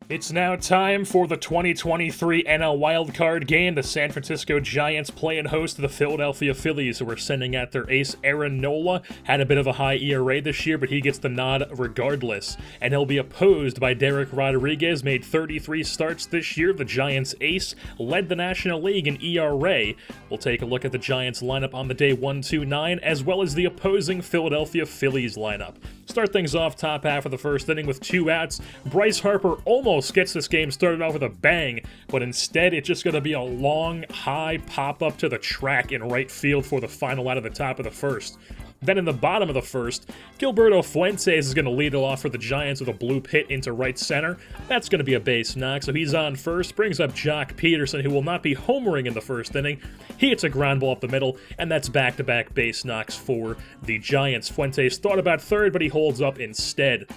It's now time for the 2023 NL wildcard game. The San Francisco Giants playing host to the Philadelphia Phillies, who are sending out their ace Aaron Nola. Had a bit of a high ERA this year, but he gets the nod regardless. And he'll be opposed by Derek Rodriguez, made 33 starts this year. The Giants ace led the National League in ERA. We'll take a look at the Giants lineup on the day 1-2-9, as well as the opposing Philadelphia Phillies lineup. Start things off top half of the first inning with 2 outs. Bryce Harper almost gets this game started off with a bang, but instead it's just going to be a long, high pop-up to the track in right field for the final out of the top of the first. Then in the bottom of the first, Gilberto Fuentes is going to lead it off for the Giants with a bloop hit into right center. That's going to be a base knock, so he's on first, brings up Jock Peterson, who will not be homering in the first inning. He hits a ground ball up the middle, and that's back-to-back base knocks for the Giants. Fuentes thought about third, but he holds up instead.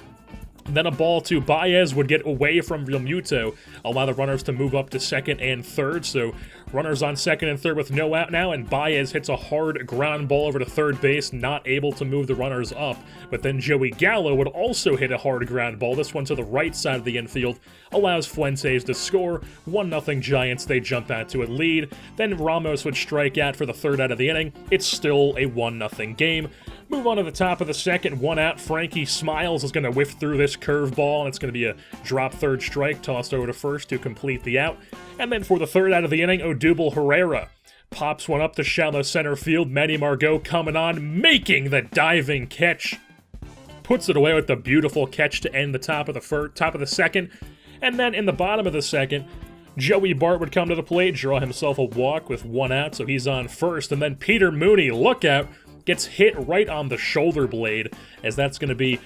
Then a ball to Baez would get away from Realmuto, allow the runners to move up to second and third. So runners on second and third with no out now, and Baez hits a hard ground ball over to third base, not able to move the runners up. But then Joey Gallo would also hit a hard ground ball, this one to the right side of the infield, allows Fuentes to score. 1-0 Giants, they jump out to a lead. Then Ramos would strike out for the third out of the inning. It's still a 1-0 game. Move on to the top of the second, 1 out. Frankie Smiles is going to whiff through this curveball, and it's going to be a drop third strike, tossed over to first to complete the out. And then for the third out of the inning, Odubel Herrera pops one up to shallow center field. Manny Margot coming on, making the diving catch. Puts it away with the beautiful catch to end the top of the second. And then in the bottom of the second, Joey Bart would come to the plate, draw himself a walk with 1 out, so he's on first. And then Peter Mooney, look out, gets hit right on the shoulder blade, as that's going to be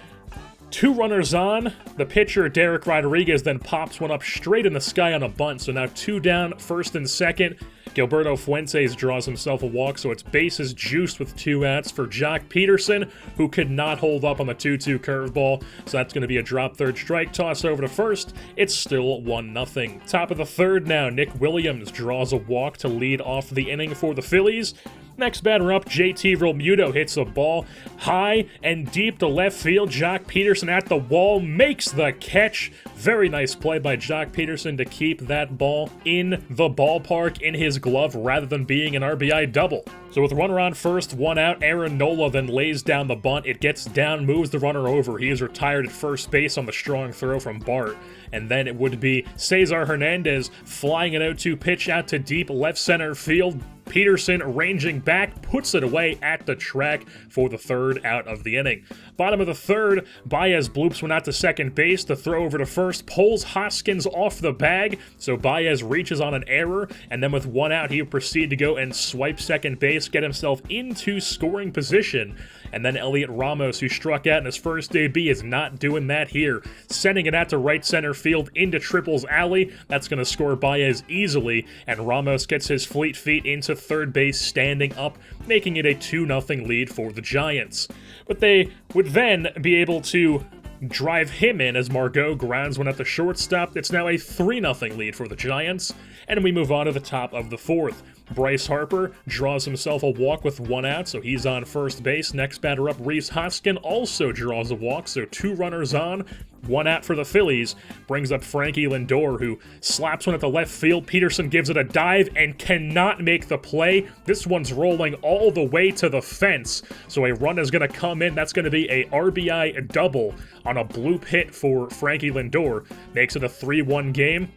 2 runners on. The pitcher, Derek Rodriguez, then pops one up straight in the sky on a bunt, so now 2 down, first and second. Gilberto Fuentes draws himself a walk, so it's bases juiced with 2 outs for Jock Peterson, who could not hold up on the 2-2 curveball, so that's going to be a drop third strike, toss over to first. It's still 1-0. Top of the third now, Nick Williams draws a walk to lead off the inning for the Phillies. Next batter up, JT Realmuto hits a ball high and deep to left field. Jock Peterson at the wall makes the catch. Very nice play by Jock Peterson to keep that ball in the ballpark in his glove rather than being an RBI double. So with runner on first, 1 out, Aaron Nola then lays down the bunt. It gets down, moves the runner over. He is retired at first base on the strong throw from Bart. And then it would be Cesar Hernandez flying an 0-2 pitch out to deep left center field. Peterson ranging back, puts it away at the track for the third out of the inning. Bottom of the third, Baez bloops one out to second base. The throw over to first pulls Hoskins off the bag, so Baez reaches on an error, and then with 1 out, he will proceed to go and swipe second base, get himself into scoring position. And then Elliot Ramos, who struck out in his first debut, is not doing that here. Sending it out to right center field into Triple's alley. That's going to score Baez easily, and Ramos gets his fleet feet into third base standing up, making it a 2-0 lead for the Giants. But they would then be able to drive him in as Margot grounds one at the shortstop. It's now a 3-0 lead for the Giants, and we move on to the top of the fourth. Bryce Harper draws himself a walk with 1 out, so he's on first base. Next batter up, Rhys Hoskin also draws a walk, so 2 runners on, 1 out for the Phillies. Brings up Frankie Lindor, who slaps one at the left field. Peterson gives it a dive and cannot make the play. This one's rolling all the way to the fence, so a run is going to come in. That's going to be a RBI double on a bloop hit for Frankie Lindor. Makes it a 3-1 game.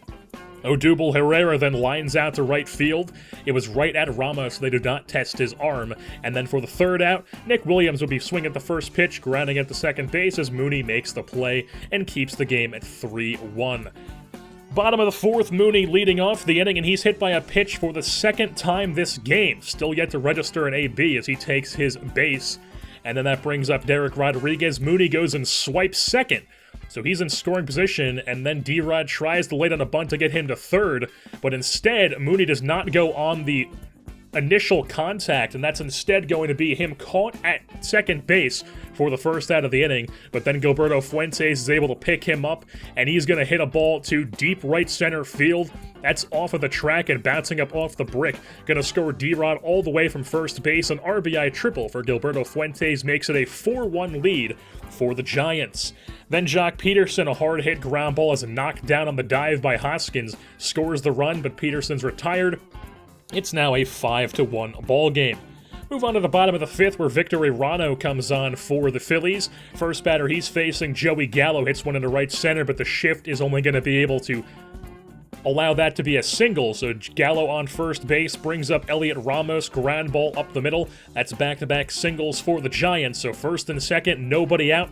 Odubel Herrera then lines out to right field. It was right at Ramos, so they did not test his arm. And then for the third out, Nick Williams will be swinging the first pitch, grounding at the second base as Mooney makes the play and keeps the game at 3-1. Bottom of the fourth, Mooney leading off the inning, and he's hit by a pitch for the second time this game. Still yet to register an AB as he takes his base. And then that brings up Derek Rodriguez. Mooney goes and swipes second. So he's in scoring position, and then D-Rod tries to lay down a bunt to get him to third, but instead, Mooney does not go on the initial contact, and that's instead going to be him caught at second base for the first out of the inning, but then Gilberto Fuentes is able to pick him up, and he's going to hit a ball to deep right center field. That's off of the track and bouncing up off the brick. Going to score D-Rod all the way from first base. An RBI triple for Gilberto Fuentes makes it a 4-1 lead for the Giants. Then Jock Peterson, a hard-hit ground ball, is knocked down on the dive by Hoskins, scores the run, but Peterson's retired. It's now a 5-1 ball game. Move on to the bottom of the fifth, where Victor Arano comes on for the Phillies. First batter he's facing, Joey Gallo, hits one into right center, but the shift is only going to be able to allow that to be a single. So Gallo on first base brings up Elliot Ramos, ground ball up the middle. That's back-to-back singles for the Giants. So first and second, nobody out.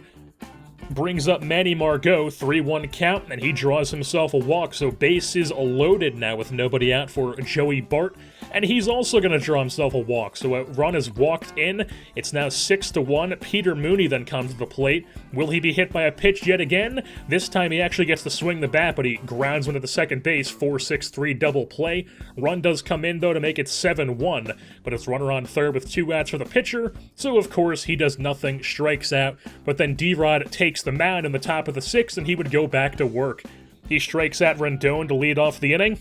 Brings up Manny Margot, 3-1 count, and he draws himself a walk. So bases loaded now with nobody out for Joey Bart, and he's also going to draw himself a walk. So a run is walked in. It's now 6-1. Peter Mooney then comes to the plate. Will he be hit by a pitch yet again? This time he actually gets to swing the bat, but he grounds one to the second base, 4-6-3 double play. Run does come in, though, to make it 7-1, but it's runner on third with 2 outs for the pitcher. So, of course, he does nothing, strikes out, but then D-Rod takes the mound in the top of the sixth, and he would go back to work. He strikes at Rendon to lead off the inning.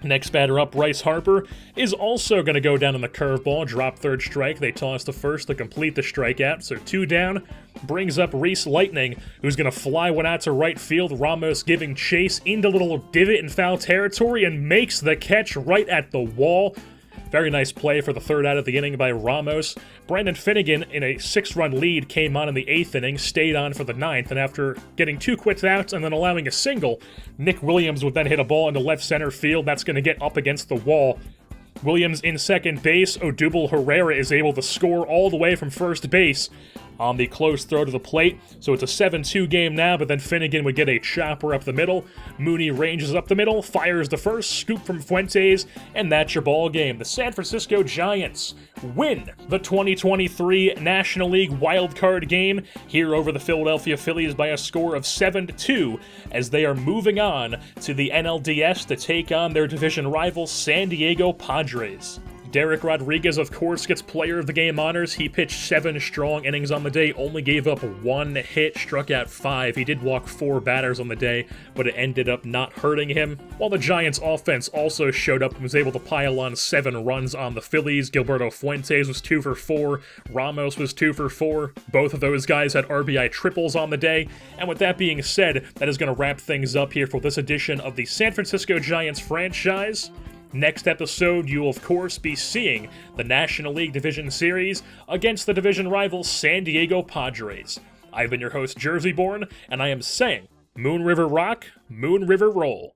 Next batter up, Bryce Harper, is also going to go down on the curveball, drop third strike. They toss to first to complete the strikeout, so 2 down. Brings up Reese Lightning, who's going to fly one out to right field. Ramos giving chase into little divot in foul territory and makes the catch right at the wall. Very nice play for the third out of the inning by Ramos. Brandon Finnegan, in a 6-run lead, came on in the 8th inning, stayed on for the 9th, and after getting 2 quick outs and then allowing a single, Nick Williams would then hit a ball into left center field. That's going to get up against the wall. Williams in second base. Odubel Herrera is able to score all the way from first base on the close throw to the plate. So it's a 7-2 game now, but then Finnegan would get a chopper up the middle. Mooney ranges up the middle, fires the first, scoop from Fuentes, and that's your ball game. The San Francisco Giants win the 2023 National League Wild Card game here over the Philadelphia Phillies by a score of 7-2, as they are moving on to the NLDS to take on their division rival San Diego Padres. Derek Rodriguez, of course, gets Player of the Game honors. He pitched 7 strong innings on the day, only gave up 1 hit, struck out 5. He did walk 4 batters on the day, but it ended up not hurting him. While the Giants' offense also showed up and was able to pile on 7 runs on the Phillies. Gilberto Fuentes was 2 for 4. Ramos was 2 for 4. Both of those guys had RBI triples on the day. And with that being said, that is going to wrap things up here for this edition of the San Francisco Giants franchise. Next episode, you will of course be seeing the National League Division Series against the division rival San Diego Padres. I've been your host, Jerseyborn, and I am saying, Moon River Rock, Moon River Roll.